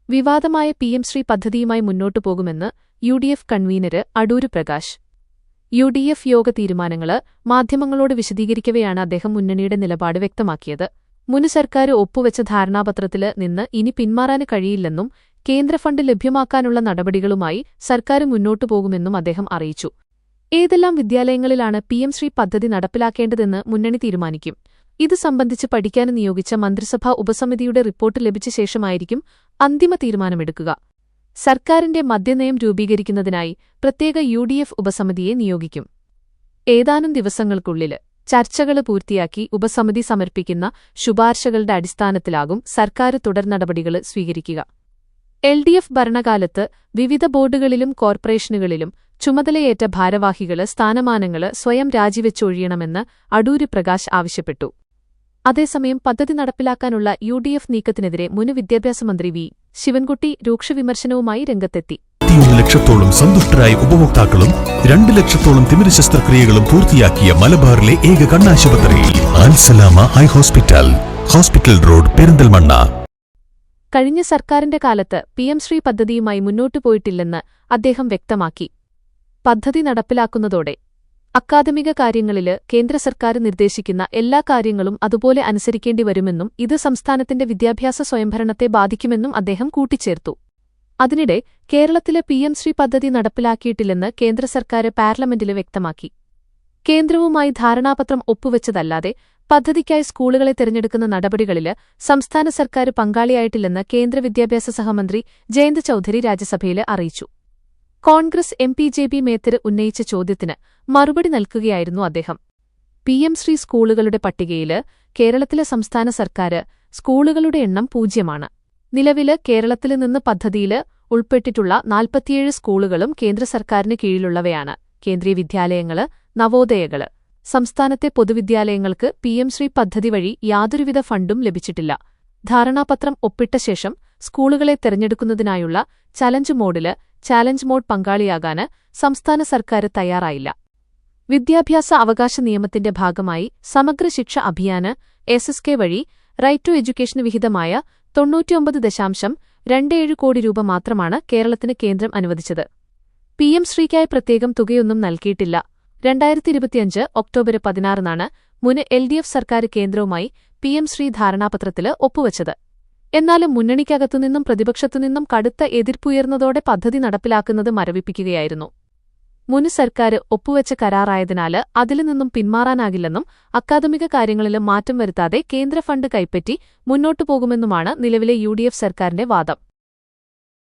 വിവാദമായ പിഎം ശ്രീ പദ്ധതിയുമായി മുന്നോട്ടു പോകുമെന്ന് യുഡിഎഫ് കൺവീനര് അടൂര് പ്രകാശ്. യുഡിഎഫ് യോഗ തീരുമാനങ്ങള് മാധ്യമങ്ങളോട് വിശദീകരിക്കവെയാണ് അദ്ദേഹം മുന്നണിയുടെ നിലപാട് വ്യക്തമാക്കിയത്. മുൻ സർക്കാർ ഒപ്പുവെച്ച ധാരണാപത്രത്തില് നിന്ന് ഇനി പിന്മാറാന് കഴിയില്ലെന്നും കേന്ദ്ര ഫണ്ട് ലഭ്യമാക്കാനുള്ള നടപടികളുമായി സർക്കാർ മുന്നോട്ടു പോകുമെന്നും അദ്ദേഹം അറിയിച്ചു. ഏതെല്ലാം വിദ്യാലയങ്ങളിലാണ് പിഎം ശ്രീ പദ്ധതി നടപ്പിലാക്കേണ്ടതെന്ന് മുന്നണി തീരുമാനിക്കും. ഇത് സംബന്ധിച്ച് പഠിക്കാൻ നിയോഗിച്ച മന്ത്രിസഭാ ഉപസമിതിയുടെ റിപ്പോർട്ട് ലഭിച്ച ശേഷമായിരിക്കും അന്തിമ തീരുമാനമെടുക്കുക. സർക്കാരിന്റെ മദ്യനയം രൂപീകരിക്കുന്നതിനായി പ്രത്യേക യുഡിഎഫ് ഉപസമിതിയെ നിയോഗിക്കും. ഏതാനും ദിവസങ്ങൾക്കുള്ളിൽ ചർച്ചകൾ പൂർത്തിയാക്കി ഉപസമിതി സമർപ്പിക്കുന്ന ശുപാർശകളുടെ അടിസ്ഥാനത്തിലാകും സർക്കാർ തുടർ നടപടികൾ സ്വീകരിക്കുക. എൽഡിഎഫ് ഭരണകാലത്ത് വിവിധ ബോർഡുകളിലും കോർപ്പറേഷനുകളിലും ചുമതലയേറ്റ ഭാരവാഹികള് സ്ഥാനമാനങ്ങള് സ്വയം രാജിവെച്ചൊഴിയണമെന്ന് അടൂര് പ്രകാശ് ആവശ്യപ്പെട്ടു. അതേസമയം പദ്ധതി നടപ്പിലാക്കാനുള്ള യുഡിഎഫ് നീക്കത്തിനെതിരെ മുൻ വിദ്യാഭ്യാസ മന്ത്രി വി. ശിവൻകുട്ടി രൂക്ഷവിമർശനവുമായി രംഗത്തെത്തി. 1 ലക്ഷത്തോളം സന്തുഷ്ടരായ ഉപഭോക്താക്കളും 2 ലക്ഷത്തോളം തിമിര ശസ്ത്രക്രിയകളും പൂർത്തിയാക്കിയ മലബാറിലെ ഏക കണ്ണാശുപത്രി Al Salama high hospital, hospital road, Perinthalmanna. കഴിഞ്ഞ സർക്കാരിന്റെ കാലത്ത് പിഎം ശ്രീ പദ്ധതിയുമായി മുന്നോട്ടു പോയിട്ടില്ലെന്ന് അദ്ദേഹം വ്യക്തമാക്കി. പദ്ധതി നടപ്പിലാക്കുന്നതോടെ അക്കാദമിക കാര്യങ്ങളില് കേന്ദ്ര സർക്കാർ നിർദ്ദേശിക്കുന്ന എല്ലാ കാര്യങ്ങളും അതുപോലെ അനുസരിക്കേണ്ടി വരുമെന്നും ഇത് സംസ്ഥാനത്തിന്റെ വിദ്യാഭ്യാസ സ്വയംഭരണത്തെ ബാധിക്കുമെന്നും അദ്ദേഹം കൂട്ടിച്ചേർത്തു. അതിനിടെ കേരളത്തിലെ പിഎം ശ്രീ പദ്ധതി നടപ്പിലാക്കിയിട്ടില്ലെന്ന് കേന്ദ്ര സർക്കാർ പാർലമെന്റില് വ്യക്തമാക്കി. കേന്ദ്രവുമായി ധാരണാപത്രം ഒപ്പുവെച്ചതല്ലാതെ പദ്ധതിക്കായി സ്കൂളുകളെ തിരഞ്ഞെടുക്കുന്ന നടപടികളില് സംസ്ഥാന സർക്കാർ പങ്കാളിയായിട്ടില്ലെന്ന് കേന്ദ്ര വിദ്യാഭ്യാസ സഹമന്ത്രി ജയന്ത് ചൌധരി രാജ്യസഭയില് അറിയിച്ചു. കോൺഗ്രസ് എംപി ജെ.ബി. മേത്തർ ഉന്നയിച്ച ചോദ്യത്തിന് മറുപടി നൽകുകയായിരുന്നു അദ്ദേഹം. പിഎം ശ്രീ സ്കൂളുകളുടെ പട്ടികയില് കേരളത്തിലെ സംസ്ഥാന സർക്കാർ സ്കൂളുകളുടെ എണ്ണം 0. നിലവില് കേരളത്തില് നിന്ന് പദ്ധതിയില് ഉൾപ്പെട്ടിട്ടുള്ള 47 സ്കൂളുകളും കേന്ദ്ര സർക്കാരിന് കീഴിലുള്ളവയാണ്. കേന്ദ്രീയ വിദ്യാലയങ്ങള്, നവോദയകള്. സംസ്ഥാനത്തെ പൊതുവിദ്യാലയങ്ങൾക്ക് പിഎം ശ്രീ പദ്ധതി വഴി യാതൊരുവിധ ഫണ്ടും ലഭിച്ചിട്ടില്ല. ധാരണാപത്രം ഒപ്പിട്ട ശേഷം സ്കൂളുകളെ തെരഞ്ഞെടുക്കുന്നതിനായുള്ള ചലഞ്ച് മോഡ് പങ്കാളിയാകാന് സംസ്ഥാന സർക്കാർ തയ്യാറായില്ല. വിദ്യാഭ്യാസ അവകാശ നിയമത്തിന്റെ ഭാഗമായി സമഗ്ര ശിക്ഷ അഭിയാന് SSK വഴി റൈറ്റ് ടു എഡ്യൂക്കേഷന് വിഹിതമായ 99.27 കോടി രൂപ മാത്രമാണ് കേരളത്തിന് കേന്ദ്രം അനുവദിച്ചത്. പിഎം ശ്രീക്കായി പ്രത്യേകം തുകയൊന്നും നൽകിയിട്ടില്ല. 2025 ഒക്ടോബർ 16 മുൻ എൽഡിഎഫ് സർക്കാർ കേന്ദ്രവുമായി പിഎം ശ്രീ ധാരണാപത്രത്തില് ഒപ്പുവച്ചത്. എന്നാലും മുന്നണിക്കകത്തുനിന്നും പ്രതിപക്ഷത്തുനിന്നും കടുത്ത എതിർപ്പുയർന്നതോടെ പദ്ധതി നടപ്പിലാക്കുന്നത് മരവിപ്പിക്കുകയായിരുന്നു. മുൻ സർക്കാർ ഒപ്പുവെച്ച കരാറായതിനാല് അതിൽ നിന്നും പിന്മാറാനാകില്ലെന്നും അക്കാദമിക കാര്യങ്ങളിലും മാറ്റം വരുത്താതെ കേന്ദ്ര ഫണ്ട് കൈപ്പറ്റി മുന്നോട്ടു പോകുമെന്നുമാണ് നിലവിലെ യുഡിഎഫ് സർക്കാരിന്റെ വാദം.